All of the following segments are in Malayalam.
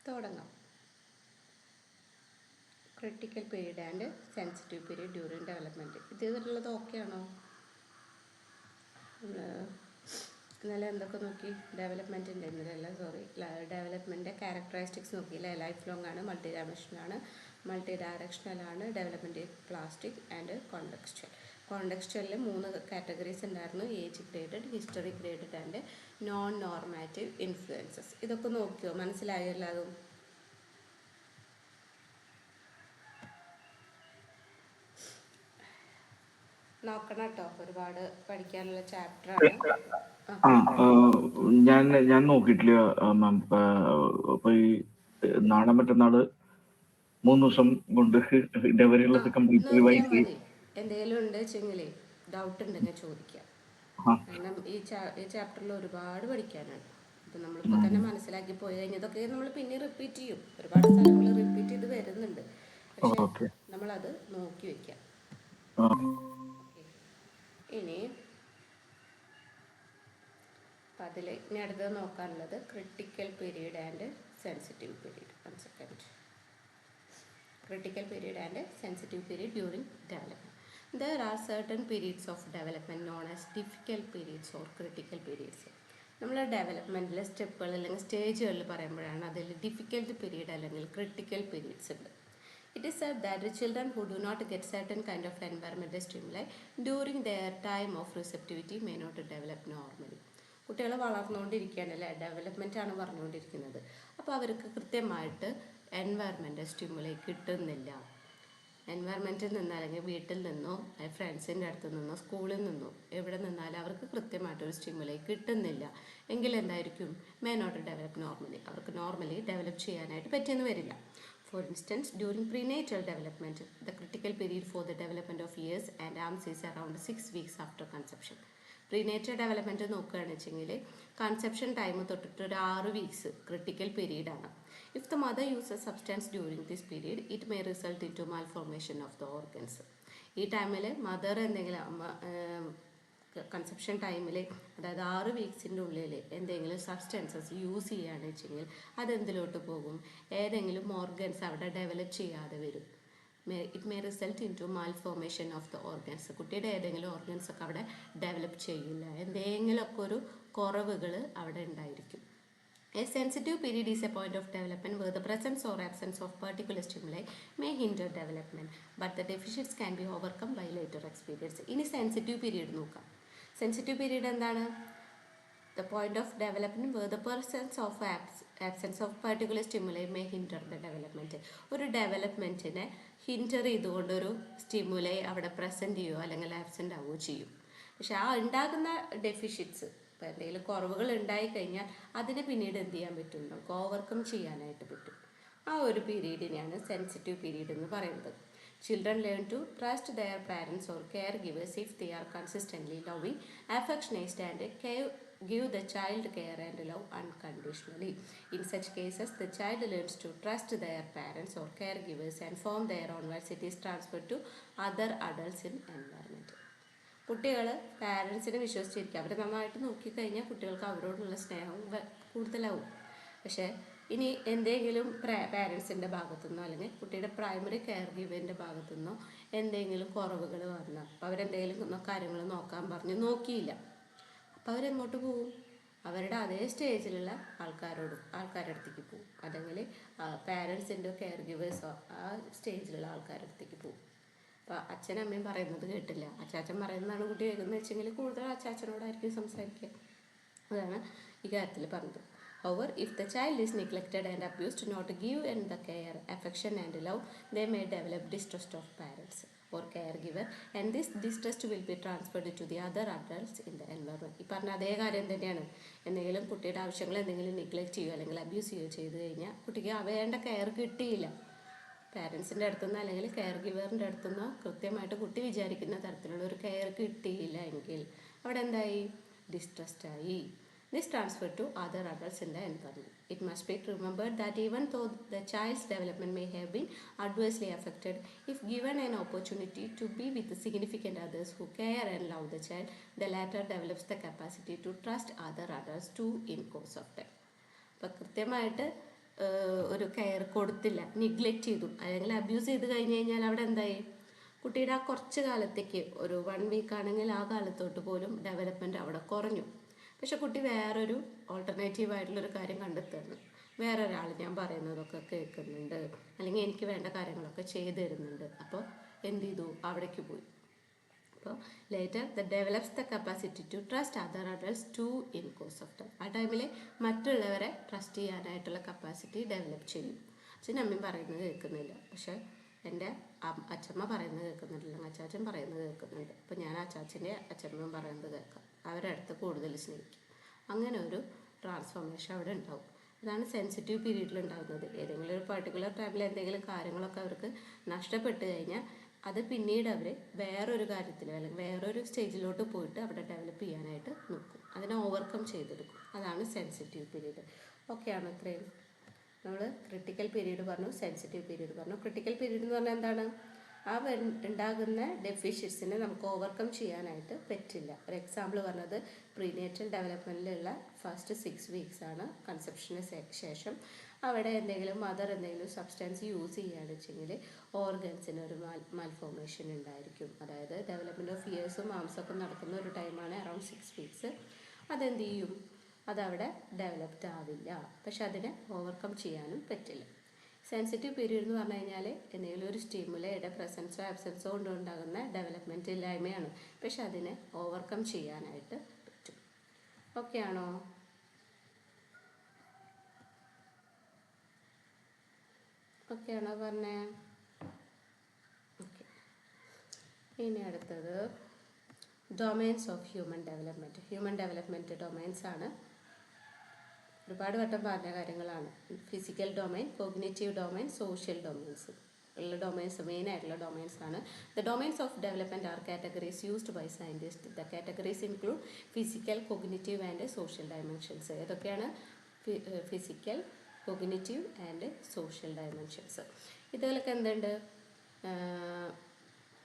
തുടങ്ങാം. Critical period and sensitive period during development. ഇതിലുള്ളത് ഓക്കെ ആണോ? ഇന്നലെ എന്തൊക്കെ നോക്കി? ഡെവലപ്മെൻറ്റിൻ്റെ ഡെവലപ്മെൻറ്റിൻ്റെ ക്യാരക്ടറിസ്റ്റിക്സ് നോക്കിയില്ലേ? ലൈഫ് ലോങ് ആണ്, മൾട്ടി ഡയമെൻഷനാണ്, മൾട്ടി ഡയറക്ഷണലാണ്, ഡെവലപ്മെൻറ്റ് പ്ലാസ്റ്റിക് ആൻഡ് കോണ്ടെക്സ്ച്വൽ. കോണ്ടെക്സ്ച്വലിൽ 3 കാറ്റഗറീസ് ഉണ്ടായിരുന്നു: age graded, history graded and non normative influences. ഇതൊക്കെ നോക്കിയോ? മനസ്സിലായോ എല്ലാതും? നോക്കണം കേട്ടോ, ഒരുപാട് പഠിക്കാനുള്ള ചാപ്റ്ററാണ്. ഞാൻ നോക്കിയിട്ടില്ല മാം. അപ്പൊ ഈ നാളെ മറ്റന്നാള് 3 ദിവസം കൊണ്ട് ഇതേവരെയുള്ളത് കംപ്ലീറ്റ് റിവൈസ് ചെയ്യും. എന്തെങ്കിലും ഉണ്ട് വെച്ചെങ്കിലേ ഡൗട്ട് ഉണ്ടെങ്കിൽ ചോദിക്കാം. കാരണം ഈ ചാപ്റ്ററിൽ ഒരുപാട് പഠിക്കാനാണ്. ഇപ്പം നമ്മളിപ്പോൾ തന്നെ മനസ്സിലാക്കി പോയി കഴിഞ്ഞതൊക്കെ നമ്മൾ പിന്നെ റിപ്പീറ്റ് ചെയ്യും. ഒരുപാട് സ്ഥലങ്ങൾ റിപ്പീറ്റ് ചെയ്ത് വരുന്നുണ്ട്. പക്ഷെ നമ്മളത് നോക്കി വെക്കാം. ഇനി ഇനി അടുത്തത് നോക്കാനുള്ളത് critical period and sensitive period. 1 second. Critical period and sensitive period during development. There are certain periods of development known as difficult periods or critical periods. നമ്മൾ ഡെവലപ്മെൻറ്റിലെ സ്റ്റെപ്പുകൾ അല്ലെങ്കിൽ സ്റ്റേജുകളിൽ പറയുമ്പോഴാണ് അതിൽ ഡിഫിക്കൽട്ട് പീരീഡ് അല്ലെങ്കിൽ ക്രിട്ടിക്കൽ പീരീഡ്സ് ഉണ്ട്. It is said that the children who do not get certain kind of environmental stimuli during their time of receptivity may not develop normally. കുട്ടികൾ വളർന്നുകൊണ്ടിരിക്കുകയാണല്ലേ, ഡെവലപ്മെൻ്റ് ആണ് പറഞ്ഞുകൊണ്ടിരിക്കുന്നത്. അപ്പോൾ അവർക്ക് കൃത്യമായിട്ട് എൻവയറമെൻറ്റൽ സ്റ്റിമുലൈ കിട്ടുന്നില്ല. എൻവയറമെൻറ്റിൽ നിന്ന് അല്ലെങ്കിൽ വീട്ടിൽ നിന്നോ ഫ്രണ്ട്സിൻ്റെ അടുത്ത് നിന്നോ സ്കൂളിൽ നിന്നോ എവിടെ നിന്നാലും അവർക്ക് കൃത്യമായിട്ടൊരു സ്റ്റിമുലൈ കിട്ടുന്നില്ല എങ്കിൽ എന്തായിരിക്കും? May not develop normally. അവർക്ക് നോർമലി ഡെവലപ്പ് ചെയ്യാനായിട്ട് പറ്റിയെന്ന് വരില്ല. For instance, during prenatal development, the critical period for the development of ears and arms is around 6 weeks after conception. Prenatal development നോക്കുകയാണെന്ന് വെച്ചെങ്കിൽ കൺസെപ്ഷൻ ടൈം തൊട്ടിട്ട് ഒരു 6 വീക്സ് ക്രിട്ടിക്കൽ പീരീഡാണ്. If the mother uses substance during this period it may result in to malformation of the organs. ഈ ടൈമിൽ മദർ എന്തെങ്കിലും കൺസെപ്ഷൻ ടൈമിൽ, അതായത് 6 വീക്സിൻ്റെ ഉള്ളിൽ എന്തെങ്കിലും സബ്സ്റ്റൻസസ് യൂസ് ചെയ്യുകയാണെന്ന് വെച്ചെങ്കിൽ അതെന്തിലോട്ട് പോകും? ഏതെങ്കിലും ഓർഗൻസ് അവിടെ ഡെവലപ്പ് ചെയ്യാതെ വരും. It may result in to malformation of the organs. കുട്ടിയുടെ ഏതെങ്കിലും ഓർഗൻസ് ഒക്കെ അവിടെ ഡെവലപ്പ് ചെയ്യില്ല, എന്തെങ്കിലുമൊക്കെ ഒരു കുറവുകൾ അവിടെ ഉണ്ടായിരിക്കും. A sensitive period is a point of development where the presence or absence of particular stimuli may hinder development, but the deficits can be overcome by later experience. ഇനി സെൻസിറ്റീവ് പീരീഡ് നോക്കാം. സെൻസിറ്റീവ് പീരീഡ് എന്താണ്? The point of development where the presence of absence of particular stimuli may hinder the development. ഒരു ഡെവലപ്മെൻറ്റിനെ ഹിൻഡർ ചെയ്തുകൊണ്ടൊരു സ്റ്റിമുലൈ അവിടെ പ്രസൻറ്റ് ചെയ്യുകയോ അല്ലെങ്കിൽ ആബ്സെൻ്റ് ആവുകയോ ചെയ്യും. പക്ഷെ ആ ഉണ്ടാകുന്ന ഡെഫിഷ്യറ്റ്സ്, ഇപ്പോൾ എന്തെങ്കിലും കുറവുകൾ ഉണ്ടായിക്കഴിഞ്ഞാൽ അതിന് പിന്നീട് എന്ത് ചെയ്യാൻ പറ്റും? നമുക്ക് ഓവർകം ചെയ്യാനായിട്ട് പറ്റും. ആ ഒരു പീരീഡിനെയാണ് സെൻസിറ്റീവ് പീരീഡ് എന്ന് പറയുന്നത്. Children learn to trust their parents or caregivers if they are consistently loving, affectionate and give the child care and love unconditionally. In such cases, the child learns to trust their parents or caregivers and form their own once it is transferred to other adults in environment. കുട്ടികൾ പാരൻസിനെ വിശ്വസിച്ചിരിക്കുക. അവർ നന്നായിട്ട് നോക്കിക്കഴിഞ്ഞാൽ കുട്ടികൾക്ക് അവരോടുള്ള സ്നേഹം കൂടുതലാവും. പക്ഷേ ഇനി എന്തെങ്കിലും പാരൻസിൻ്റെ ഭാഗത്തുനിന്നോ അല്ലെങ്കിൽ കുട്ടിയുടെ പ്രൈമറി കെയർ ഗിവറിൻ്റെ ഭാഗത്തുനിന്നോ എന്തെങ്കിലും കുറവുകൾ വന്നാൽ, അപ്പോൾ അവരെന്തെങ്കിലും കാര്യങ്ങൾ നോക്കാൻ പറഞ്ഞ് നോക്കിയില്ല, അപ്പോൾ അവരെങ്ങോട്ട് പോകും? അവരുടെ അതേ സ്റ്റേജിലുള്ള ആൾക്കാരുടെ അടുത്തേക്ക് പോകും, അല്ലെങ്കിൽ പാരൻസിൻ്റെ കെയർ ഗിവേഴ്സോ ആ സ്റ്റേജിലുള്ള ആൾക്കാരുടെ അടുത്തേക്ക് പോകും. അപ്പോൾ അച്ഛനമ്മയും പറയുന്നത് കേട്ടില്ല, അച്ചാച്ചൻ പറയുന്നതാണ് കുട്ടി കേൾക്കുന്നത് വെച്ചെങ്കിൽ കൂടുതൽ അച്ചാച്ചനോടായിരിക്കും സംസാരിക്കുക. അതാണ് ഈ കാര്യത്തിൽ പറഞ്ഞത്. However, if the child is neglected and abused, not give and the care, affection and love, they may develop distrust of parents or caregiver, and this distrust will be transferred to the other adults in the environment. ഈ പറഞ്ഞ അതേ കാര്യം തന്നെയാണ്. എന്തെങ്കിലും കുട്ടിയുടെ ആവശ്യങ്ങൾ എന്തെങ്കിലും നെഗ്ലക്റ്റ് ചെയ്യുകയോ അല്ലെങ്കിൽ അബ്യൂസ് ചെയ്യുകയോ ചെയ്ത് കഴിഞ്ഞാൽ കുട്ടിക്ക് വേണ്ട കെയർ കിട്ടിയില്ല, പാരൻസിൻ്റെ അടുത്തുനിന്ന് അല്ലെങ്കിൽ കെയർ ഗിവറിൻ്റെ അടുത്തുനിന്നോ കൃത്യമായിട്ട് കുട്ടി വിചാരിക്കുന്ന തരത്തിലുള്ള ഒരു കെയർ കിട്ടിയില്ല എങ്കിൽ അവിടെ എന്തായി? ഡിസ്ട്രസ്റ്റായി. This transferred to other adults in the environment. It must be remembered that even though the child's development may have been adversely affected, if given an opportunity to be with significant others who care and love the child, the latter develops the capacity to trust other adults too in course of time. അപ്പോൾ കൃത്യമായിട്ട് ഒരു കെയർ കൊടുത്തില്ല, നിഗ്ലക്റ്റ് ചെയ്തു, അല്ലെങ്കിൽ അബ്യൂസ് ചെയ്ത് കഴിഞ്ഞ് കഴിഞ്ഞാൽ അവിടെ എന്തായി, കുട്ടിയുടെ ആ കുറച്ച് കാലത്തേക്ക് ഒരു 1 വീക്ക് ആണെങ്കിൽ ആ കാലത്തോട്ട് പോലും ഡെവലപ്മെൻറ്റ് അവിടെ കുറഞ്ഞു. പക്ഷെ കുട്ടി വേറൊരു ഓൾട്ടർനേറ്റീവായിട്ടുള്ളൊരു കാര്യം കണ്ടെത്തുന്നു, വേറൊരാൾ ഞാൻ പറയുന്നതൊക്കെ കേൾക്കുന്നുണ്ട്, അല്ലെങ്കിൽ എനിക്ക് വേണ്ട കാര്യങ്ങളൊക്കെ ചെയ്തു തരുന്നുണ്ട്. അപ്പോൾ എന്ത് ചെയ്തു, അവിടേക്ക് പോയി. അപ്പോൾ later the develops the capacity to trust other adults to in course of time. ആ ടൈമിൽ മറ്റുള്ളവരെ ട്രസ്റ്റ് ചെയ്യാനായിട്ടുള്ള കപ്പാസിറ്റി ഡെവലപ്പ് ചെയ്യും. അച്ഛനും അമ്മയും പറയുന്നത് കേൾക്കുന്നില്ല, പക്ഷേ എൻ്റെ അച്ഛമ്മ പറയുന്നത് കേൾക്കുന്നില്ല, അച്ചാച്ചൻ പറയുന്നത് കേൾക്കുന്നുണ്ട്. അപ്പോൾ ഞാൻ അച്ചാച്ചൻ്റെ അച്ഛമ്മയും പറയുന്നത് കേൾക്കാം, അവരുടെ അടുത്ത് കൂടുതൽ സ്നേഹിക്കും. അങ്ങനെ ഒരു ട്രാൻസ്ഫോർമേഷൻ അവിടെ ഉണ്ടാവും. അതാണ് സെൻസിറ്റീവ് പീരീഡിൽ ഉണ്ടാകുന്നത്. ഏതെങ്കിലും ഒരു പർട്ടിക്കുലർ ടൈമിൽ എന്തെങ്കിലും കാര്യങ്ങളൊക്കെ അവർക്ക് നഷ്ടപ്പെട്ട് കഴിഞ്ഞാൽ അത് പിന്നീട് അവർ വേറൊരു കാര്യത്തിൽ അല്ലെങ്കിൽ വേറൊരു സ്റ്റേജിലോട്ട് പോയിട്ട് അവിടെ ഡെവലപ്പ് ചെയ്യാനായിട്ട് നോക്കും, അതിനെ ഓവർകം ചെയ്തെടുക്കും. അതാണ് സെൻസിറ്റീവ് പീരീഡ്. ഓക്കെയാണോ ഇത്രയും? നമ്മൾ ക്രിട്ടിക്കൽ പീരീഡ് പറഞ്ഞു, സെൻസിറ്റീവ് പീരീഡ് പറഞ്ഞു. ക്രിട്ടിക്കൽ പീരീഡ് എന്ന് പറഞ്ഞാൽ എന്താണ്, ആ ഉണ്ടാകുന്ന ഡെഫിഷ്യൻസിനെ നമുക്ക് ഓവർകം ചെയ്യാനായിട്ട് പറ്റില്ല. ഒരു എക്സാമ്പിൾ പറഞ്ഞത് പ്രീനേറ്റൽ ഡെവലപ്മെൻറ്റിലുള്ള ഫസ്റ്റ് 6 വീക്സ് ആണ്. കൺസെപ്ഷന് ശേഷം അവിടെ എന്തെങ്കിലും മദർ എന്തെങ്കിലും സബ്സ്റ്റൻസ് യൂസ് ചെയ്യുകയാണെന്ന് വെച്ചെങ്കിൽ ഓർഗൻസിന് ഒരു മാൽഫോർമേഷൻ ഉണ്ടായിരിക്കും. അതായത് ഡെവലപ്മെൻറ്റ് ഓഫ് ഇയേഴ്സും മാംസമൊക്കെ നടക്കുന്ന ഒരു ടൈമാണ് അറൗണ്ട് 6 വീക്സ്. അതെന്ത് ചെയ്യും, അതവിടെ ഡെവലപ്ഡ് ആവില്ല, പക്ഷെ അതിനെ ഓവർകം ചെയ്യാനും പറ്റില്ല. സെൻസിറ്റീവ് പീരീഡ് എന്ന് പറഞ്ഞു കഴിഞ്ഞാൽ എന്തെങ്കിലും ഒരു സ്റ്റിമുലയുടെ പ്രസൻസോ ആബ്സെൻസോ കൊണ്ടുണ്ടാകുന്ന ഡെവലപ്മെൻറ്റ് ഇല്ലായ്മയാണ്, പക്ഷെ അതിനെ ഓവർകം ചെയ്യാനായിട്ട് പറ്റും. ഓക്കെ ആണോ? ഓക്കെ ആണോ പറഞ്ഞേ? ഓക്കെ. ഇനി അടുത്തത് domains of human development. Human development domains ആണ്, ഒരുപാട് വട്ടം പറഞ്ഞ കാര്യങ്ങളാണ്. Physical domain, cognitive domain, social domains ഉള്ള ഡൊമൈൻസ്, മെയിൻ ആയിട്ടുള്ള ഡൊമൈൻസ് ആണ്. The domains of development are categories used by scientist. The categories include physical, cognitive and social dimensions. ഏതൊക്കെയാണ്? Physical, cognitive and social dimensions. ഇതിലൊക്കെ എന്തുണ്ട്?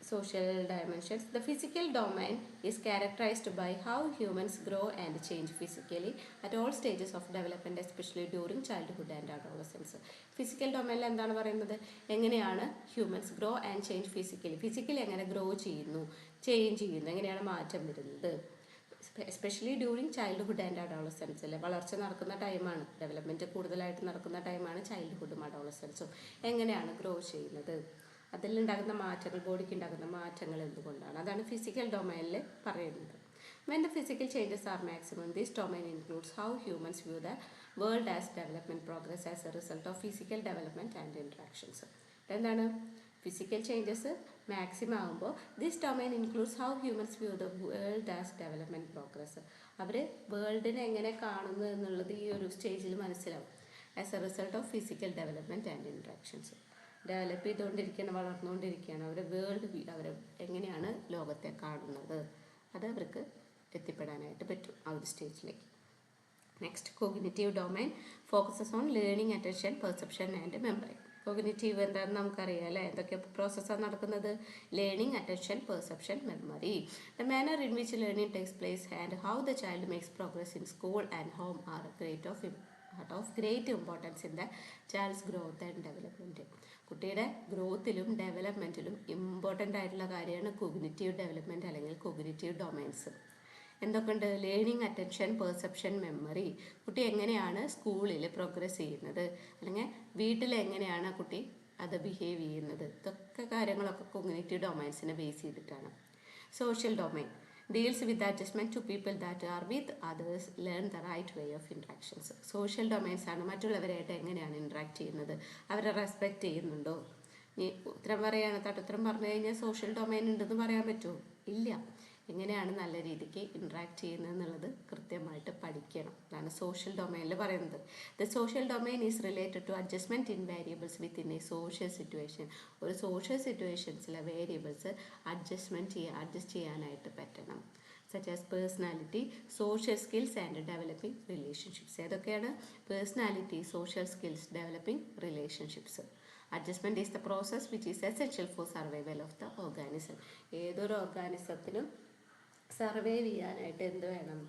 social dimensions. The physical domain is characterized by how humans grow and change physically at all stages of development, especially during childhood and adolescence. Physical ഡൊമൈനിൽ എന്താണ് പറയുന്നത്? എങ്ങനെയാണ് humans grow and change physically എങ്ങനെ ഗ്രോ ചെയ്യുന്നു, ചേഞ്ച് ചെയ്യുന്നു, എങ്ങനെയാണ് മാറ്റം വരുന്നത്. എസ്പെഷ്യലി ഡ്യൂറിങ് ചൈൽഡ്ഹുഡ് ആൻഡ് അഡോളസൻസിൽ വളർച്ച നടക്കുന്ന ടൈമാണ്, ഡെവലപ്മെൻറ്റ് കൂടുതലായിട്ട് നടക്കുന്ന ടൈമാണ് ചൈൽഡ്ഹുഡും അഡോളസൻസും. എങ്ങനെയാണ് ഗ്രോ ചെയ്യുന്നത്, അതിലുണ്ടാകുന്ന മാറ്റങ്ങൾ, ബോഡിക്ക് ഉണ്ടാകുന്ന മാറ്റങ്ങൾ എന്തുകൊണ്ടാണ്, അതാണ് ഫിസിക്കൽ ഡൊമൈനിൽ പറയുന്നത്. When the physical changes are maximum, this domain includes how humans view the world as development progress as a result of physical development and interactions. എന്താണ്? ഫിസിക്കൽ ചേഞ്ചസ് മാക്സിമം ആകുമ്പോൾ this domain includes how humans view the world as development progress. അവർ വേൾഡിനെ എങ്ങനെ കാണുന്നു എന്നുള്ളത് ഈ ഒരു സ്റ്റേജിൽ മനസ്സിലാവും. As a result of physical development and interactions. Develop ചെയ്തുകൊണ്ടിരിക്കുകയാണ്, വളർന്നുകൊണ്ടിരിക്കുകയാണ്. അവരുടെ വേൾഡ് വ്യൂ, അവർ എങ്ങനെയാണ് ലോകത്തെ കാണുന്നത്, അത് അവർക്ക് എത്തിപ്പെടാനായിട്ട് പറ്റും ആ ഒരു സ്റ്റേജിലേക്ക്. Next, cognitive domain focuses on learning, attention, perception and memory. Cognitive എന്താണെന്ന് നമുക്കറിയാം അല്ലേ? എന്തൊക്കെ പ്രോസസ്സാണ് നടക്കുന്നത്? Learning, attention, perception, memory. The manner in which learning takes place and how the child makes progress in school and home are of great importance in the child's growth and development. കുട്ടിയുടെ ഗ്രോത്തിലും ഡെവലപ്മെൻറ്റിലും ഇമ്പോർട്ടൻ്റ് ആയിട്ടുള്ള കാര്യമാണ് കോഗ്നിറ്റീവ് ഡെവലപ്മെൻറ്റ് അല്ലെങ്കിൽ കോഗ്നിറ്റീവ് ഡൊമൈൻസ്. എന്തൊക്കെയുണ്ട്? Learning, attention, perception, memory. കുട്ടി എങ്ങനെയാണ് സ്കൂളിൽ പ്രോഗ്രസ് ചെയ്യുന്നത്, അല്ലെങ്കിൽ വീട്ടിൽ എങ്ങനെയാണ് കുട്ടി അത് ബിഹേവ് ചെയ്യുന്നത്, ഇതൊക്കെ കാര്യങ്ങളൊക്കെ കോഗ്നിറ്റീവ് ഡൊമൈൻസിനെ ബേസ് ചെയ്തിട്ടാണ്. Social domain deals with the adjustment to people that are with others, learn the right way of interactions. Social domains ആണ് മറ്റുള്ളവരായിട്ട് എങ്ങനെയാണ് ഇൻട്രാക്ട് ചെയ്യുന്നത്, അവരെ റെസ്പെക്റ്റ് ചെയ്യുന്നുണ്ടോ. ഈ ഉത്തരം പറയാണ്, തട്ടുത്തരം പറഞ്ഞു കഴിഞ്ഞാൽ സോഷ്യൽ ഡൊമൈൻ ഉണ്ടെന്ന് പറയാൻ പറ്റുമോ? ഇല്ല. എങ്ങനെയാണ് നല്ല രീതിക്ക് ഇൻട്രാക്ട് ചെയ്യുന്നത് എന്നുള്ളത് കൃത്യമായിട്ട് പഠിക്കണം. അതാണ് സോഷ്യൽ ഡൊമൈനിൽ പറയുന്നത്. The social domain is related to adjustment in variables within a social situation. ഒരു സോഷ്യൽ സിറ്റുവേഷൻസിലെ വേരിയബിൾസ് അഡ്ജസ്റ്റ് ചെയ്യാനായിട്ട് പറ്റണം. Such as personality, social skills and developing relationships. ഏതൊക്കെയാണ്? Personality, social skills, developing relationships. Adjustment is the process which is essential for survival of the organism. ഏതൊരു ഓർഗാനിസത്തിനും സർവൈവ് ചെയ്യാനായിട്ട് എന്ത് വേണം?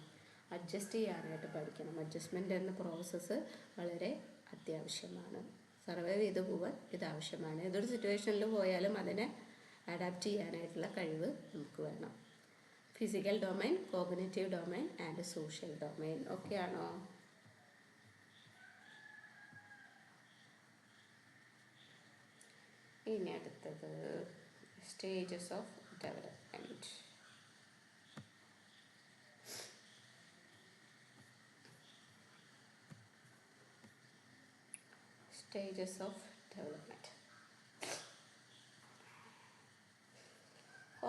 അഡ്ജസ്റ്റ് ചെയ്യാനായിട്ട് പഠിക്കണം. അഡ്ജസ്റ്റ്മെൻ്റ് എന്ന പ്രോസസ്സ് വളരെ അത്യാവശ്യമാണ്. സർവൈവ് ചെയ്ത് പോകാൻ ഇത് ആവശ്യമാണ്. ഏതൊരു സിറ്റുവേഷനിൽ പോയാലും അതിനെ അഡാപ്റ്റ് ചെയ്യാനായിട്ടുള്ള കഴിവ് നമുക്ക് വേണം. Physical domain, cognitive domain and social domain. ഓക്കെയാണോ? ഇനി അടുത്തത് stages of development. Stages of development.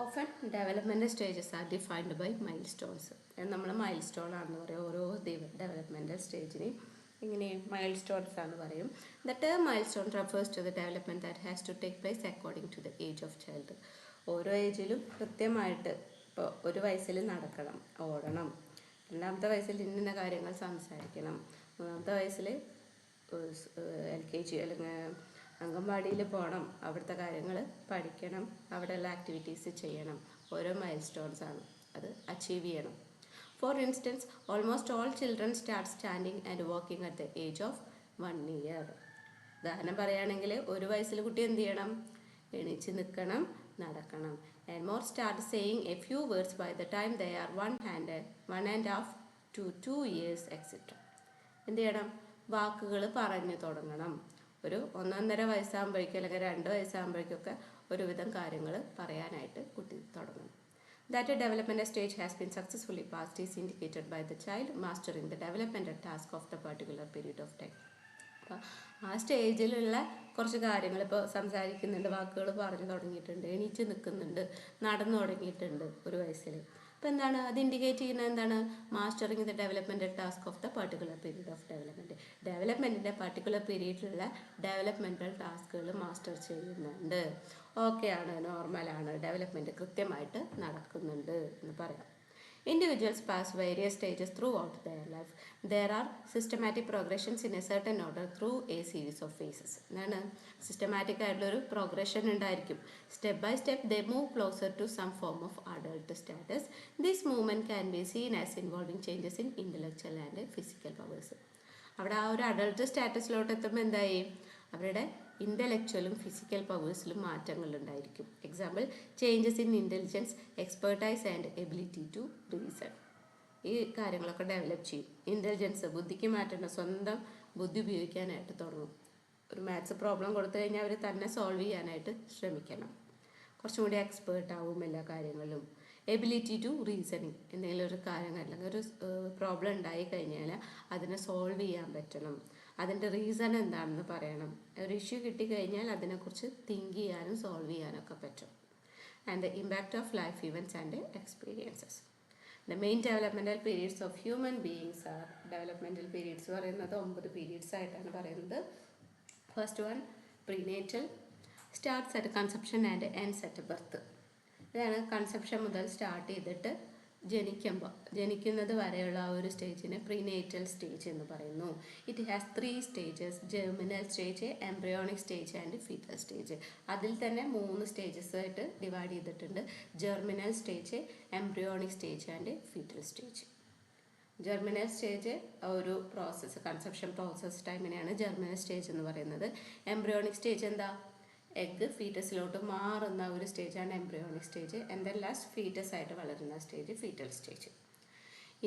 Often development stages are defined by milestones. നമ്മൾ മൈൽ സ്റ്റോൺ ആണെന്ന് പറയും. ഓരോ ഡെവലപ്മെൻറ്റൽ സ്റ്റേജിന് ഇങ്ങനെ മൈൽ സ്റ്റോൺസ് ആണെന്ന് പറയും. The term milestone refers to the development that has to take place according to the age of child. ഓരോ ഏജിലും കൃത്യമായിട്ട് ഇപ്പോൾ ഒരു വയസ്സിൽ നടക്കണം, ഓടണം, രണ്ടാമത്തെ വയസ്സിൽ ഇന്ന കാര്യങ്ങൾ സംസാരിക്കണം, മൂന്നാമത്തെ വയസ്സിൽ LKG അല്ലെങ്കിൽ അംഗൻവാടിയിൽ പോകണം, അവിടുത്തെ കാര്യങ്ങൾ പഠിക്കണം, അവിടെയുള്ള ആക്ടിവിറ്റീസ് ചെയ്യണം. ഓരോ മൈൽ സ്റ്റോൺസ് ആണ്, അത് അച്ചീവ് ചെയ്യണം. For instance, almost all children start standing and walking at the age of 1 year. ഉദാഹരണം പറയുകയാണെങ്കിൽ ഒരു വയസ്സിൽ കുട്ടി എന്ത് ചെയ്യണം? എണീച്ച് നിൽക്കണം, നടക്കണം. And more start saying a few words by the time they are 1.5 to 2 years etcetera. എന്ത് ചെയ്യണം? വാക്കുകൾ പറഞ്ഞു തുടങ്ങണം. ഒരു 1.5 വയസ്സാകുമ്പോഴേക്കും അല്ലെങ്കിൽ 2 വയസ്സാകുമ്പോഴേക്കൊക്കെ ഒരുവിധം കാര്യങ്ങൾ പറയാനായിട്ട് കുട്ടി തുടങ്ങണം. That a developmental stage has been successfully passed is indicated by the child mastering the developmental task of the particular period of time. അപ്പോൾ ആ സ്റ്റേജിലുള്ള കുറച്ച് കാര്യങ്ങൾ ഇപ്പോൾ സംസാരിക്കുന്നുണ്ട്, വാക്കുകൾ പറഞ്ഞു തുടങ്ങിയിട്ടുണ്ട്, എണീച്ച് നിൽക്കുന്നുണ്ട്, നടന്നു തുടങ്ങിയിട്ടുണ്ട് ഒരു വയസ്സിൽ. അപ്പോൾ എന്താണ് അത് ഇൻഡിക്കേറ്റ് ചെയ്യുന്നത്? എന്താണ്? Mastering the developmental task of the particular period of development. ഡെവലപ്മെൻറ്റിൻ്റെ പർട്ടിക്കുലർ പീരീഡിലുള്ള ഡെവലപ്മെൻറ്റൽ ടാസ്കുകൾ മാസ്റ്റർ ചെയ്യുന്നുണ്ട്. ഓക്കെയാണ്, നോർമലാണ്, ഡെവലപ്മെൻറ്റ് കൃത്യമായിട്ട് നടക്കുന്നുണ്ട് എന്ന് പറയാം. Individuals pass various stages throughout their life. There are systematic progressions in a certain order through a series of phases. എന്താണ്? സിസ്റ്റമാറ്റിക് ആയിട്ടുള്ളൊരു പ്രോഗ്രഷൻ ഉണ്ടായിരിക്കും. Step by step they move closer to some form of adult status. This movement can be seen as involving changes in intellectual and physical powers. അവിടെ ആ ഒരു അഡൾട്ട് സ്റ്റാറ്റസിലോട്ട് എത്തുമ്പോൾ എന്തായി? അവരുടെ ഇൻ്റലക്ച്വലും ഫിസിക്കൽ പവേഴ്സിലും മാറ്റങ്ങളുണ്ടായിരിക്കും. Example, changes in intelligence, expertise and ability to reason. ഈ കാര്യങ്ങളൊക്കെ ഡെവലപ്പ് ചെയ്യും. ഇൻ്റലിജൻസ്, ബുദ്ധിക്ക് മാറ്റണം, സ്വന്തം ബുദ്ധി ഉപയോഗിക്കാനായിട്ട് തുടങ്ങും. ഒരു മാത്സ് പ്രോബ്ലം കൊടുത്തു കഴിഞ്ഞാൽ അവർ തന്നെ സോൾവ് ചെയ്യാനായിട്ട് ശ്രമിക്കണം. കുറച്ചും കൂടി എക്സ്പേർട്ട് ആവും എല്ലാ കാര്യങ്ങളിലും. എബിലിറ്റി ടു റീസണിങ്, എന്തെങ്കിലും ഒരു കാര്യം അല്ലെങ്കിൽ ഒരു പ്രോബ്ലം ഉണ്ടായി കഴിഞ്ഞാൽ അതിനെ സോൾവ് ചെയ്യാൻ പറ്റണം, അതിൻ്റെ റീസൺ എന്താണെന്ന് പറയണം. ഒരു ഇഷ്യൂ കിട്ടിക്കഴിഞ്ഞാൽ അതിനെക്കുറിച്ച് തിങ്ക് ചെയ്യാനും സോൾവ് ചെയ്യാനൊക്കെ പറ്റും. And the impact of life events and experiences. The main developmental periods of human beings R. Developmental periods പറയുന്നത് 9 പീരീഡ്സ് ആയിട്ടാണ് പറയുന്നത്. First one, prenatal, starts at conception and ends at birth. ഇതാണ് കൺസെപ്ഷൻ മുതൽ സ്റ്റാർട്ട് ചെയ്തിട്ട് ജനിക്കുന്നത് വരെയുള്ള ആ ഒരു സ്റ്റേജിനെ പ്രീനേറ്റൽ സ്റ്റേജ് എന്ന് പറയുന്നു. It has 3 stages: germinal stage, embryonic stage and fetal stage. അതിൽ തന്നെ 3 സ്റ്റേജസ് ആയിട്ട് ഡിവൈഡ് ചെയ്തിട്ടുണ്ട്: germinal stage, embryonic stage and fetal stage. Germinal stage ഒരു പ്രോസസ്സ്, കൺസെപ്ഷൻ പ്രോസസ്സ് ടൈമിനെയാണ് ജെർമിനൽ സ്റ്റേജ് എന്ന് പറയുന്നത്. എംബ്രിയോണിക് സ്റ്റേജ് എന്താ? എഗ്ഗ് ഫീറ്റസിലോട്ട് മാറുന്ന ഒരു സ്റ്റേജാണ് embryonic stage. And last fetus ആയിട്ട് വളരുന്ന stage fetal stage.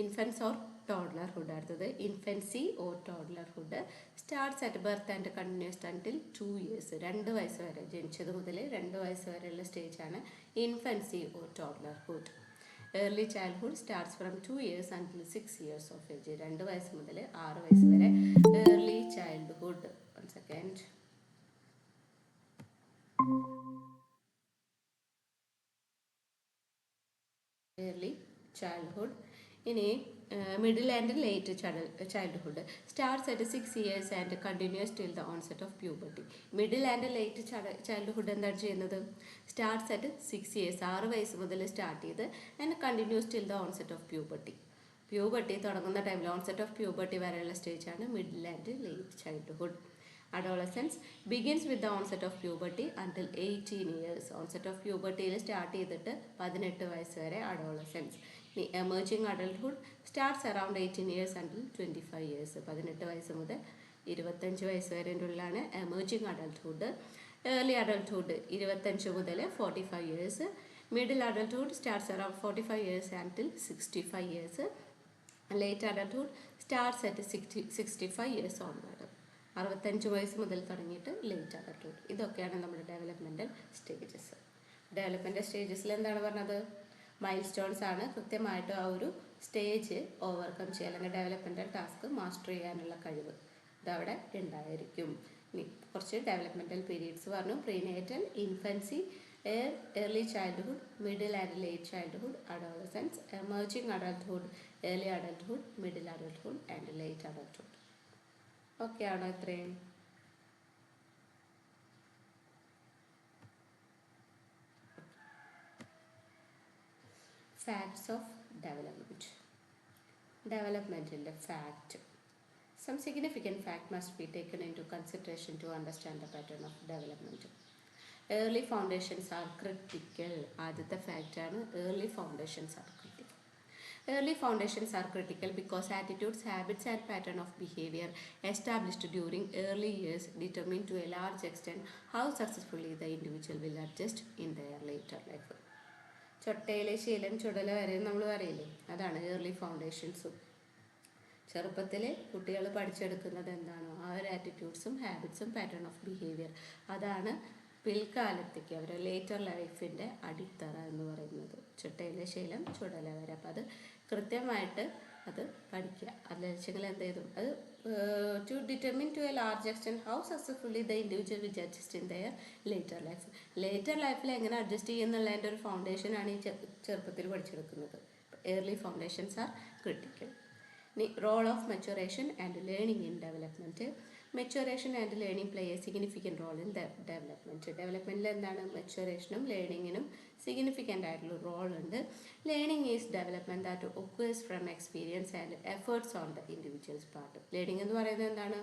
Infancy or toddlerhood. അടുത്തത് infancy or toddlerhood. Starts at birth and continuous അൻറ്റിൽ 2 years. 2 വയസ്സ് വരെ, ജനിച്ചത് മുതൽ 2 വയസ്സ് വരെയുള്ള സ്റ്റേജാണ് infancy or toddlerhood. Early childhood starts from 2 years until 6 years of age. 2 വയസ്സ് മുതൽ 6 വയസ്സ് വരെ early childhood. One second. Early childhood. ഇനി middle and late childhood starts at 6 years and continues till the onset of puberty. Middle and late childhood എന്താണ് ചെയ്യുന്നത്? സ്റ്റാർട്ട്സ് അറ്റ് 6 years, 6 വയസ്സ് മുതൽ സ്റ്റാർട്ട് ചെയ്ത് and continues till the onset of puberty. Puberty തുടങ്ങുന്ന ടൈമിൽ ഓൺസെറ്റ് ഓഫ് പ്യൂബർട്ടി വരെയുള്ള സ്റ്റേജാണ് middle and late childhood. Adolescence begins with the onset of puberty until 18 years. Onset of puberty start ചെയ്തിട്ട് 18 വയസ്സ് വരെ adolescence. ഇനി emerging adulthood starts around 18 years until 25 years. 18 വയസ്സ് മുതൽ 25 വയസ്സ് വരെൻ്റെ ഉള്ളിലാണ് എമേർജിങ് അഡൾട്ട്ഹുഡ്. ഏർലി അഡൾട്ട്ഹുഡ് 25 മുതൽ 45 years. Middle adulthood starts around 45 years until 65 years. Late adulthood starts at 65 years onward. 65 വയസ്സ് മുതൽ തുടങ്ങിയിട്ട് ലേറ്റ് അഡൾട്ട്ഹുഡ്. ഇതൊക്കെയാണ് നമ്മുടെ ഡെവലപ്മെൻറ്റൽ സ്റ്റേജസ്. ഡെവലപ്മെൻറ്റൽ സ്റ്റേജസിൽ എന്താണ് പറഞ്ഞത്? മൈൽ സ്റ്റോൺസ് ആണ്. കൃത്യമായിട്ട് ആ ഒരു സ്റ്റേജ് ഓവർകം ചെയ്യുക അല്ലെങ്കിൽ ഡെവലപ്മെൻറ്റൽ ടാസ്ക് മാസ്റ്റർ ചെയ്യാനുള്ള കഴിവ് ഇതവിടെ ഉണ്ടായിരിക്കും. ഇനി കുറച്ച് ഡെവലപ്മെൻറ്റൽ പീരീഡ്സ് പറഞ്ഞു. Prenatal, infancy, early childhood, middle and late childhood, adolescence, emerging adulthood, early adulthood, middle adulthood and late adulthood. Okay ആണോ ഇത്രയും? Facts of development. Developmental fact. Some significant fact must be taken into consideration to understand the pattern of development. Early foundations are critical. ആദ്യത്തെ fact ആണ് early foundations are critical. Early foundations are critical because attitudes, habits and pattern of behavior established during early years determine to a large extent how successfully the individual will adjust in their later life. ചൊട്ടയിലെ ശീലം ചുടല വരെ നമ്മൾ പറയില്ലേ, അതാണ് ഏർലി ഫൗണ്ടേഷൻസും. ചെറുപ്പത്തിൽ കുട്ടികൾ പഠിച്ചെടുക്കുന്നത് എന്താണോ ആ ഒരു ആറ്റിറ്റ്യൂഡ്സും ഹാബിറ്റ്സും പാറ്റേൺ ഓഫ് ബിഹേവിയർ, അതാണ് പിൽക്കാലത്തേക്ക് അവരുടെ ലേറ്റർ ലൈഫിൻ്റെ അടിത്തറ എന്ന് പറയുന്നത്. ചുട്ടയിലെ ശീലം ചുടല വരെ. അപ്പം അത് കൃത്യമായിട്ട് അത് പഠിക്കുക. അതിൽ വെച്ചെങ്കിൽ എന്ത് ചെയ്തു അത് to determine to a large extent how successfully the individual which adjust in their later life. Later ലൈഫിൽ എങ്ങനെ അഡ്ജസ്റ്റ് ചെയ്യുന്നുള്ളതിൻ്റെ ഒരു ഫൗണ്ടേഷനാണ് ഈ ചെറുപ്പത്തിൽ പഠിച്ചെടുക്കുന്നത്. Early foundations are critical. ഇനി role of maturation and learning in development. Maturation and learning play a significant role in development. ഡെവലപ്മെൻറ്റിൽ എന്താണ് മെച്ചുറേഷനും ലേണിങ്ങിനും സിഗ്നിഫിക്കൻ്റ് ആയിട്ടുള്ള റോളുണ്ട്. Learning is development that occurs from experience and efforts on the individuals part. Learning എന്ന് പറയുന്നത് എന്താണ്?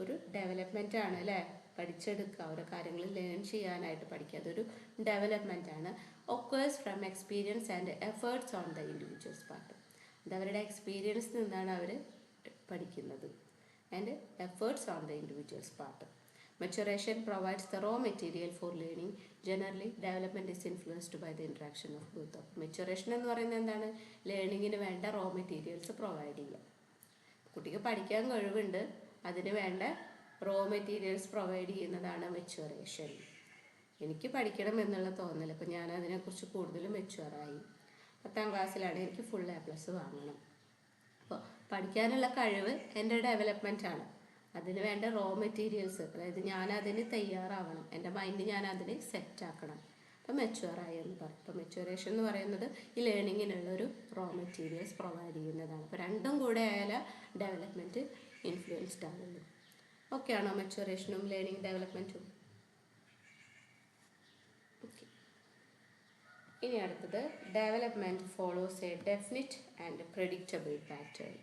ഒരു ഡെവലപ്മെൻ്റ് ആണ് അല്ലേ? പഠിച്ചെടുക്കുക, ഓരോ കാര്യങ്ങൾ ലേൺ ചെയ്യാനായിട്ട് പഠിക്കുക, അതൊരു ഡെവലപ്മെൻ്റ് ആണ്. Occurs from experience and efforts on the individuals part. അത് അവരുടെ എക്സ്പീരിയൻസിൽ നിന്നാണ് അവർ പഠിക്കുന്നത്. And efforts on the individuals part. Maturation provides the raw material for learning. Generally, development is influenced by the interaction of both of. Maturation എന്ന് പറയുന്നത് എന്താണ്? ലേണിങ്ങിന് വേണ്ട റോ മെറ്റീരിയൽസ് പ്രൊവൈഡ് ചെയ്യുക. കുട്ടിക്ക് പഠിക്കാൻ കഴിവുണ്ട്, അതിന് വേണ്ട റോ മെറ്റീരിയൽസ് പ്രൊവൈഡ് ചെയ്യുന്നതാണ് മെച്ചുറേഷൻ. എനിക്ക് പഠിക്കണം എന്നുള്ള തോന്നൽ, അപ്പോൾ ഞാൻ അതിനെക്കുറിച്ച് കൂടുതൽ മെച്ചുവറായി. 10ാം ക്ലാസ്സിലാണ്, എനിക്ക് ഫുൾ A+ വാങ്ങണം. അപ്പോൾ പഠിക്കാനുള്ള കഴിവ് എൻ്റെ ഡെവലപ്മെൻറ്റാണ്. അതിന് വേണ്ട റോ മെറ്റീരിയൽസ്, അതായത് ഞാനതിന് തയ്യാറാവണം, എൻ്റെ മൈൻഡ് ഞാനതിന് സെറ്റാക്കണം. അപ്പോൾ മെച്ചുവറായി എന്ന് പറയും. അപ്പോൾ മെച്ചുറേഷൻ എന്ന് പറയുന്നത് ഈ ലേണിങ്ങിനുള്ളൊരു റോ മെറ്റീരിയൽസ് പ്രൊവൈഡ് ചെയ്യുന്നതാണ്. അപ്പോൾ രണ്ടും കൂടെ ആയാലും ഡെവലപ്മെൻറ്റ് ഇൻഫ്ലുവൻസ്ഡ് ആവുള്ളൂ. ഓക്കെ ആണോ മെച്ചുറേഷനും ലേണിംഗ് ഡെവലപ്മെൻറ്റും? ഓക്കെ. ഇനി അടുത്തത് development follows A definite and predictable pattern.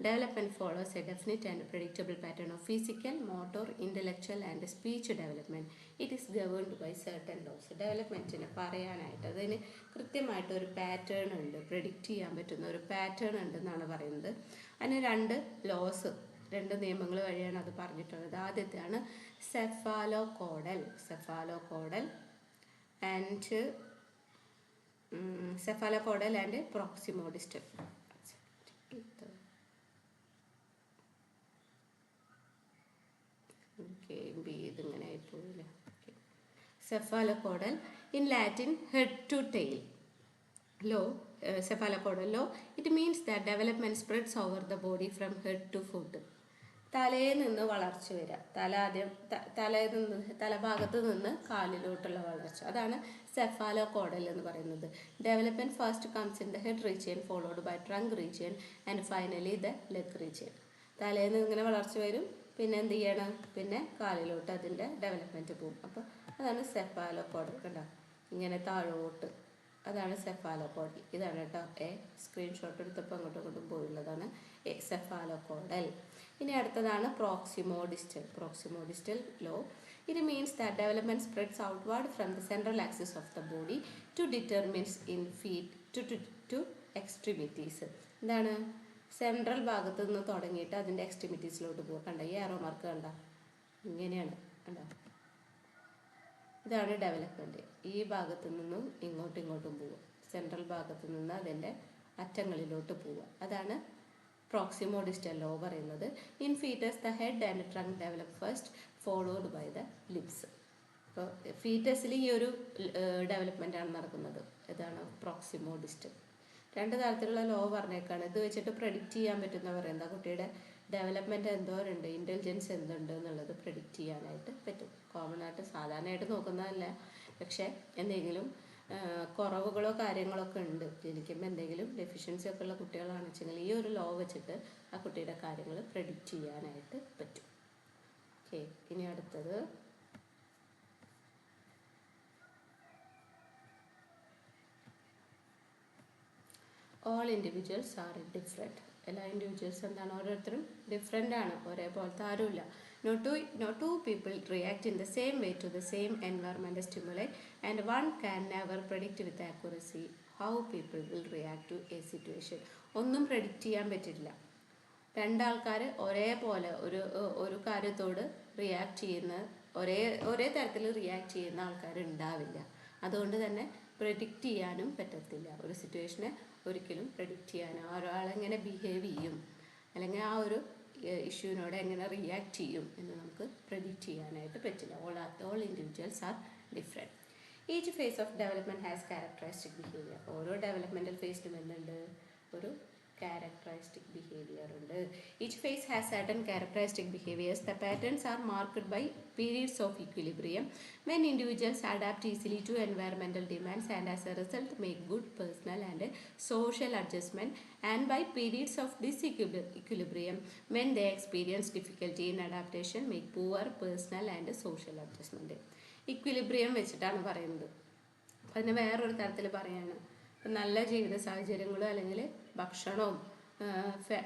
Development follows a definite and predictable pattern of physical, motor, intellectual and speech development. It is governed by certain laws. ഡെവലപ്മെൻറ്റിന് പറയാനായിട്ട് അതിന് കൃത്യമായിട്ടൊരു പാറ്റേൺ ഉണ്ട്, പ്രെഡിക്റ്റ് ചെയ്യാൻ പറ്റുന്ന ഒരു പാറ്റേൺ ഉണ്ടെന്നാണ് പറയുന്നത്. അതിന് 2 ലോസ്, 2 നിയമങ്ങൾ വഴിയാണ് അത് പറഞ്ഞിട്ടുള്ളത്. ആദ്യത്തെയാണ് സെഫാലോകോഡൽ ആൻഡ് പ്രോക്സിമോഡിസ്റ്റൽ. ഇതിങ്ങനെ ആയിപ്പോയില്ല. Cephalocaudal in Latin head to tail law. Cephalocaudal law it means that development spreads over the body from head to foot. തലയിൽ നിന്ന് വളർച്ച വരിക, തലഭാഗത്ത് നിന്ന് കാലിലോട്ടുള്ള വളർച്ച, അതാണ് സെഫാലോകോഡൽ എന്ന് പറയുന്നത്. Development first comes in the head region followed by trunk region and finally the leg region. തലയിൽ നിന്ന് ഇങ്ങനെ വളർച്ച വരും, പിന്നെ എന്ത് ചെയ്യണം, പിന്നെ കാലിലോട്ട് അതിൻ്റെ ഡെവലപ്മെൻറ്റ് പോകും. അപ്പോൾ അതാണ് സെഫാലോകോഡൽ. കണ്ടോ ഇങ്ങനെ താഴോട്ട്, അതാണ് സെഫാലോകോഡൽ. ഇതാണ് കേട്ടോ സ്ക്രീൻഷോട്ട് എടുത്തപ്പോൾ അങ്ങോട്ടും ഇങ്ങോട്ടും പോയുള്ളതാണ് സെഫാലോകോഡൽ. ഇനി അടുത്തതാണ് proximodistal law. It means that development spreads outward from the central axis of the body to determines in feet to extremities. എന്താണ് സെൻട്രൽ ഭാഗത്ത് നിന്ന് തുടങ്ങിയിട്ട് അതിൻ്റെ എക്സ്ട്രിമിറ്റീസിലോട്ട് പോവുക. കണ്ട ഈ ആരോ മാർക്ക് കണ്ട ഇങ്ങനെയാണ് കണ്ട. ഇതാണ് ഡെവലപ്മെൻറ്റ്. ഈ ഭാഗത്തു നിന്നും ഇങ്ങോട്ടും പോവുക. സെൻട്രൽ ഭാഗത്ത് നിന്ന് അതിൻ്റെ അറ്റങ്ങളിലോട്ട് പോവുക. അതാണ് പ്രോക്സിമോ ഡിസ്റ്റൽ ലോ പറയുന്നത്. In foetus the head and trunk develop first followed by the limbs. അപ്പോൾ ഫീറ്റസിൽ ഈ ഒരു ഡെവലപ്മെൻ്റ് ആണ് നടക്കുന്നത്. ഇതാണ് പ്രോക്സിമോ ഡിസ്റ്റൽ. 2 തരത്തിലുള്ള ലോ പറഞ്ഞേക്കാണ്. ഇത് വെച്ചിട്ട് പ്രെഡിക്റ്റ് ചെയ്യാൻ പറ്റുന്ന പറയുന്നത് കുട്ടിയുടെ ഡെവലപ്മെൻറ്റ് എന്തോരുണ്ട്, ഇൻ്റലിജൻസ് എന്തുണ്ട് എന്നുള്ളത് പ്രെഡിക്റ്റ് ചെയ്യാനായിട്ട് പറ്റും. കോമൺ ആയിട്ട് സാധാരണയായിട്ട് നോക്കുന്നതല്ല, പക്ഷേ എന്തെങ്കിലും കുറവുകളോ കാര്യങ്ങളൊക്കെ ഉണ്ട്, ജനിക്കുമ്പോൾ എന്തെങ്കിലും ഡെഫിഷ്യൻസി ഒക്കെ ഉള്ള കുട്ടികളാണെന്ന് വെച്ചെങ്കിൽ ഈ ഒരു ലോ വെച്ചിട്ട് ആ കുട്ടിയുടെ കാര്യങ്ങൾ പ്രെഡിക്റ്റ് ചെയ്യാനായിട്ട് പറ്റും. ഓക്കെ, ഇനി അടുത്തത് all individuals are different. എല്ലാ ഇൻഡിവിജ്വൽസ് എന്താണ്, ഓരോരുത്തരും ഡിഫറെൻ്റ് ആണ്, ഒരേപോലത്തെ ആരുമില്ല. No two people react in the same way to the same environmental stimuli and one can never predict with accuracy how people will react to a situation. ഒന്നും പ്രെഡിക്റ്റ് ചെയ്യാൻ പറ്റില്ല. 2 ആൾക്കാർ ഒരേപോലെ ഒരു കാര്യത്തോട് റിയാക്ട് ചെയ്യുന്ന ഒരേ തരത്തിൽ റിയാക്ട് ചെയ്യുന്ന ആൾക്കാർ ഉണ്ടാവില്ല. അതുകൊണ്ട് തന്നെ പ്രെഡിക്റ്റ് ചെയ്യാനും പറ്റത്തില്ല. ഒരു സിറ്റുവേഷനെ ഒരിക്കലും പ്രെഡിക്റ്റ് ചെയ്യാനോ ഒരാളെങ്ങനെ ബിഹേവ് ചെയ്യും അല്ലെങ്കിൽ ആ ഒരു ഇഷ്യൂവിനോട് എങ്ങനെ റിയാക്ട് ചെയ്യും എന്ന് നമുക്ക് പ്രെഡിക്റ്റ് ചെയ്യാനായിട്ട് പറ്റില്ല. All individuals are different. Each phase of development has characteristic behaviour. ഓരോ ഡെവലപ്മെൻറ്റൽ ഫേസിലും എന്തുണ്ട്, ഒരു characteristic behavior ഉണ്ട്. Each phase has certain characteristic behaviors. The patterns are marked by periods of equilibrium when individuals adapt easily to environmental demands and as a result make good personal and social adjustment, and by periods of disequilibrium when they experience difficulty in adaptation, make poor personal and social adjustment. Equilibrium വെച്ചിട്ടാണ് പറയുന്നത്. അതിന് വേറൊരു തരത്തിൽ പറയാണ്, നല്ല ജീവിത സാഹചര്യങ്ങളോ അല്ലെങ്കിൽ ഭക്ഷണവും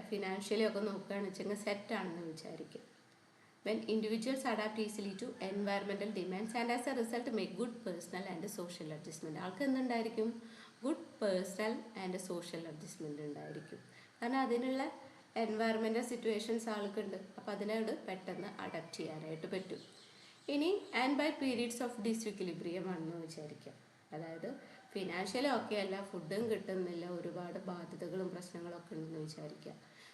ഫിനാൻഷ്യലി ഒക്കെ നോക്കുകയാണെന്ന് വെച്ചെങ്കിൽ സെറ്റാണെന്ന് വിചാരിക്കും. When individuals adapt easily to environmental demands and as a result make good personal and social adjustment. ആൾക്ക് എന്തുണ്ടായിരിക്കും, good personal and social adjustment ഉണ്ടായിരിക്കും. കാരണം അതിനുള്ള എൻവയറമെൻറ്റൽ സിറ്റുവേഷൻസ് ആൾക്കുണ്ട്. അപ്പോൾ അതിനോട് പെട്ടെന്ന് അഡാപ്റ്റ് ചെയ്യാനായിട്ട് പറ്റും. ഇനി ആൻഡ് ബൈ പീരീഡ്സ് ഓഫ് ഡിസ്ഇക്വിലിബ്രിയം ആണെന്ന് വിചാരിക്കാം. അതായത് ഫിനാൻഷ്യലി ഒക്കെ അല്ല, ഫുഡും കിട്ടുന്നില്ല, ഒരുപാട് ബാധ്യതകളും പ്രശ്നങ്ങളൊക്കെ ഉണ്ടെന്ന് വിചാരിക്കുക.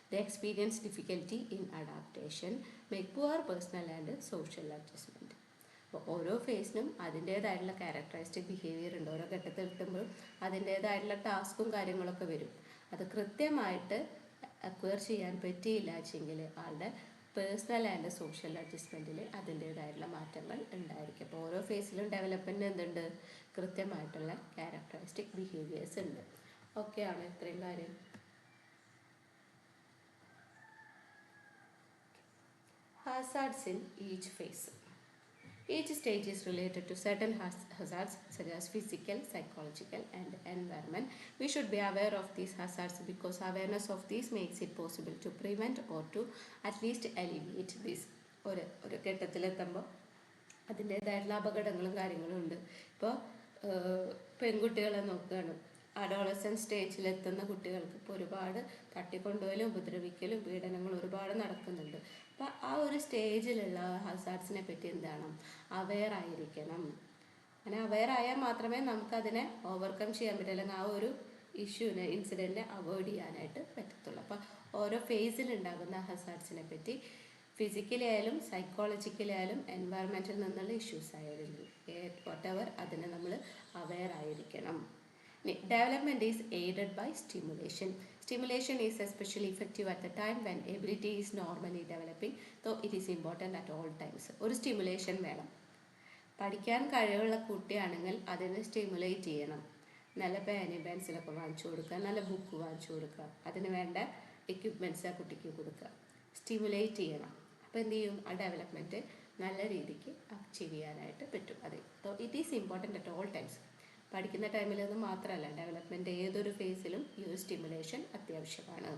The experience difficulty in adaptation make poor personal and social adjustment. അപ്പോൾ ഓരോ ഫേസിനും അതിൻ്റേതായിട്ടുള്ള ക്യാരക്ടറിസ്റ്റിക് ബിഹേവിയർ ഉണ്ട്. ഓരോ ഘട്ടത്തിൽ എത്തുമ്പോഴും അതിൻ്റേതായിട്ടുള്ള ടാസ്കും കാര്യങ്ങളൊക്കെ വരും. അത് കൃത്യമായിട്ട് അക്വയർ ചെയ്യാൻ പറ്റിയില്ല വെച്ചെങ്കിൽ ആളുടെ പേഴ്സണൽ ആൻഡ് സോഷ്യൽ അഡ്ജസ്റ്റ്മെൻറ്റിൽ അതിൻ്റേതായിട്ടുള്ള മാറ്റങ്ങൾ ഉണ്ടായിരിക്കും. അപ്പോൾ ഓരോ ഫേസിലും ഡെവലപ്മെൻറ്റ് എന്തുണ്ട്, കൃത്യമായിട്ടുള്ള ക്യാരക്ടറിസ്റ്റിക് ബിഹേവിയേഴ്സ് ഉണ്ട്. ഓക്കെ ആണ് ഇത്രയും കാര്യം. Hazards in each phase. Each stage is related to certain hazards such as physical, psychological and environment. We should be aware of these hazards because awareness of these makes it possible to prevent or to at least alleviate this. ഒരു ഘട്ടത്തിലെത്തുമ്പോൾ അതിൻ്റേതായിട്ടുള്ള അപകടങ്ങളും കാര്യങ്ങളും ഉണ്ട്. ഇപ്പോൾ പെൺകുട്ടികളെ നോക്കുകയാണ്, അഡോളസൻറ്റ് സ്റ്റേജിലെത്തുന്ന കുട്ടികൾക്ക് ഇപ്പോൾ ഒരുപാട് തട്ടിക്കൊണ്ടുപോലും ഉപദ്രവിക്കലും പീഡനങ്ങളും ഒരുപാട് നടക്കുന്നുണ്ട്. അപ്പോൾ ആ ഒരു സ്റ്റേജിലുള്ള ഹസാർഡ്സിനെ പറ്റി എന്താണ്, അവെയർ ആയിരിക്കണം. അങ്ങനെ അവെയർ ആയാൽ മാത്രമേ നമുക്കതിനെ ഓവർകം ചെയ്യാൻ പറ്റൂ, അല്ലെങ്കിൽ ആ ഒരു ഇഷ്യൂവിനെ ഇൻസിഡൻറ്റിനെ അവോയ്ഡ് ചെയ്യാനായിട്ട് പറ്റത്തുള്ളൂ. അപ്പോൾ ഓരോ ഫേസിലുണ്ടാകുന്ന ഹസാർഡ്സിനെ പറ്റി ഫിസിക്കലി ആയാലും സൈക്കോളജിക്കലി ആയാലും എൻവയറമെൻറ്റിൽ നിന്നുള്ള ഇഷ്യൂസ് ആയാലും whatever അതിനെ നമ്മൾ അവെയർ ആയിരിക്കണം. Development is aided by stimulation. Stimulation is especially effective at the time when ability is normally developing, though it is important at all times. ഒരു സ്റ്റിമുലേഷൻ വേണം. പഠിക്കാൻ കഴിവുള്ള കുട്ടിയാണെങ്കിൽ അതിനെ സ്റ്റിമുലേറ്റ് ചെയ്യണം. നല്ല പേനയും പെൻസിലൊക്കെ വാങ്ങിച്ചു കൊടുക്കുക, നല്ല ബുക്ക് വാങ്ങിച്ചു കൊടുക്കുക, അതിന് വേണ്ട എക്യുപ്മെൻറ്റ്സ് ആ കുട്ടിക്ക് കൊടുക്കുക, സ്റ്റിമുലേറ്റ് ചെയ്യണം. അപ്പോൾ എന്ത് ചെയ്യും, ആ ഡെവലപ്മെൻറ്റ് നല്ല രീതിക്ക് അച്ചീവ് ചെയ്യാനായിട്ട് പറ്റും. അതെ, it is important at all times. പഠിക്കുന്ന ടൈമിലൊന്നും മാത്രമല്ല, ഡെവലപ്മെൻറ്റ് ഏതൊരു ഫേസിലും ഈ ഒരു സ്റ്റിമുലേഷൻ അത്യാവശ്യമാണ്.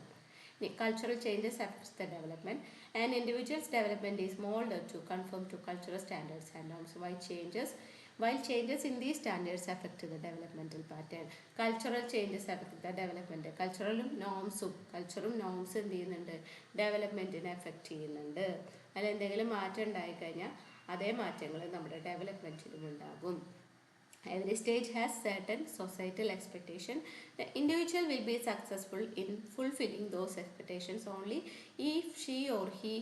Cultural changes affects the development and individuals development is moulded to conform to cultural standards and norms. Why changes While changes in these standards affect the developmental pattern, cultural changes affect the development. കൾച്ചറും നോംസും എന്ത് ചെയ്യുന്നുണ്ട്, ഡെവലപ്മെൻറ്റിനെ എഫക്റ്റ് ചെയ്യുന്നുണ്ട്. അതിൽ എന്തെങ്കിലും മാറ്റം ഉണ്ടായിക്കഴിഞ്ഞാൽ അതേ മാറ്റങ്ങൾ നമ്മുടെ ഡെവലപ്മെൻറ്റിലും ഉണ്ടാകും. Every stage has certain societal expectation. The individual will be successful in fulfilling those expectations only if she or he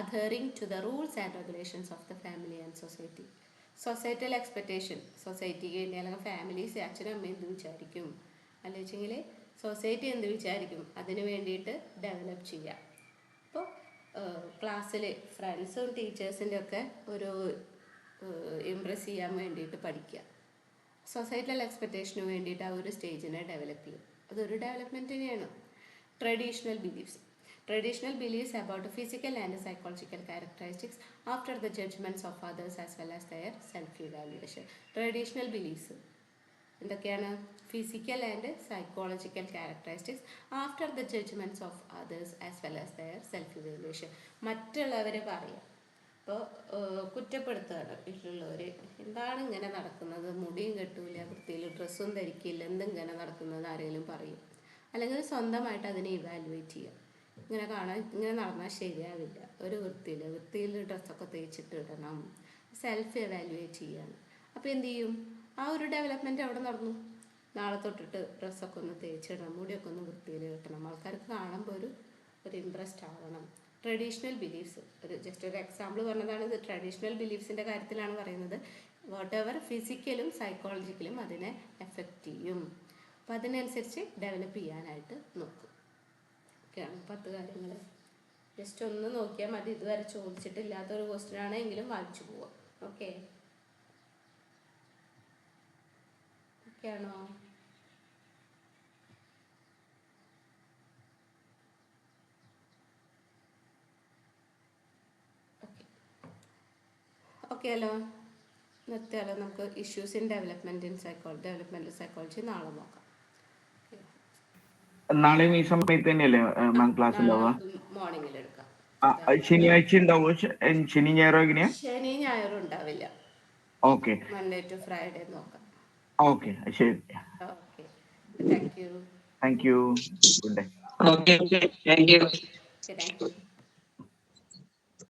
adhering to the rules and regulations of the family and society. Societal expectation, സൊസൈറ്റിക്ക് വേണ്ടി അല്ലെങ്കിൽ ഫാമിലീസ് അച്ഛനും അമ്മയും എന്ത് വിചാരിക്കും, അല്ലെങ്കിൽ സൊസൈറ്റി എന്ത് വിചാരിക്കും, അതിന് വേണ്ടിയിട്ട് ഡെവലപ്പ് ചെയ്യുക. അപ്പോൾ ക്ലാസ്സിൽ ഫ്രണ്ട്സും ടീച്ചേഴ്സിൻ്റെ ഒക്കെ ഒരു ഇമ്പ്രസ് ചെയ്യാൻ വേണ്ടിയിട്ട് പഠിക്കുക. സൊസൈറ്റൽ എക്സ്പെക്റ്റേഷന് വേണ്ടിയിട്ട് ആ ഒരു സ്റ്റേജിനെ ഡെവലപ്പ് ചെയ്യും. അതൊരു ഡെവലപ്മെൻറ്റ് തന്നെയാണ്. Traditional beliefs about physical and psychological characteristics after the judgments of others as well as their self-evaluation. Traditional beliefs എന്തൊക്കെയാണ്? Physical and psychological characteristics after the judgments of others as well as their self evaluation. മറ്റുള്ളവർ പറയാം, ഇപ്പോൾ കുറ്റപ്പെടുത്തുകയാണ് വീട്ടിലുള്ളവർ, എന്താണ് ഇങ്ങനെ നടക്കുന്നത്, മുടിയും കെട്ടൂല, വൃത്തിയിൽ ഡ്രസ്സും ധരിക്കില്ല, എന്തിങ്ങനെ നടക്കുന്നത് ആരെങ്കിലും പറയും. അല്ലെങ്കിൽ സ്വന്തമായിട്ട് അതിനെ ഇവാലുവേറ്റ് ചെയ്യുക. ഇങ്ങനെ നടന്നാൽ ശരിയാവില്ല, ഒരു വൃത്തിയിൽ ഡ്രസ്സൊക്കെ തേച്ചിട്ട് ഇടണം, സെൽഫ് എവാലുവേറ്റ് ചെയ്യാണ്. അപ്പോൾ എന്ത് ചെയ്യും, ആ ഒരു ഡെവലപ്മെൻറ്റ് അവിടെ നടന്നു. നാളെ തൊട്ടിട്ട് ഡ്രസ്സൊക്കെ ഒന്ന് തേച്ചിടണം, മുടിയൊക്കെ ഒന്ന് വൃത്തിയിൽ കിട്ടണം, ആൾക്കാർക്ക് കാണുമ്പോൾ ഒരു ഇൻട്രസ്റ്റ് ആവണം. ട്രഡീഷണൽ ബിലീഫ്സ് ജസ്റ്റ് ഒരു എക്സാമ്പിൾ പറഞ്ഞതാണ്. ഇത് ട്രഡീഷണൽ ബിലീഫ്സിൻ്റെ കാര്യത്തിലാണ് പറയുന്നത്. വാട്ട് എവർ ഫിസിക്കലും സൈക്കോളജിക്കലും അതിനെ എഫക്റ്റ് ചെയ്യും. അപ്പോൾ അതിനനുസരിച്ച് ഡെവലപ്പ് ചെയ്യാനായിട്ട് നോക്കും. ഒക്കെയാണ് 10 കാര്യങ്ങൾ. ജസ്റ്റ് ഒന്ന് നോക്കിയാൽ മതി. ഇതുവരെ ചോദിച്ചിട്ടില്ലാത്തൊരു ക്വസ്റ്റ്യൻ ആണെങ്കിലും വായിച്ചു പോവാം. ഓക്കെ ആണോ? ഓക്കെ അല്ലോ, നിർത്തിയാലോ? നമുക്ക് ഇഷ്യൂസ് ഇൻ ഡെവലപ്മെൻറ്റൽ സൈക്കോളജി നാളെ നോക്കാം. നാളെയും ഈ സമയത്ത് തന്നെയല്ലേ മാം ക്ലാസ് ഉണ്ടാവുക? മോർണിംഗിൽ എടുക്കാം. ശനിയാഴ്ച ഉണ്ടാവുമോ? ശനി ഞായറോ എങ്ങനെയാ? ശനി ഞായറും ഉണ്ടാവില്ല. ഓക്കെ, മൺഡേ ടു ഫ്രൈഡേ നോക്കാം. ഓക്കെ ശരി. Okay, thank you. Thank you. Good day. Okay, thank you. Thank you.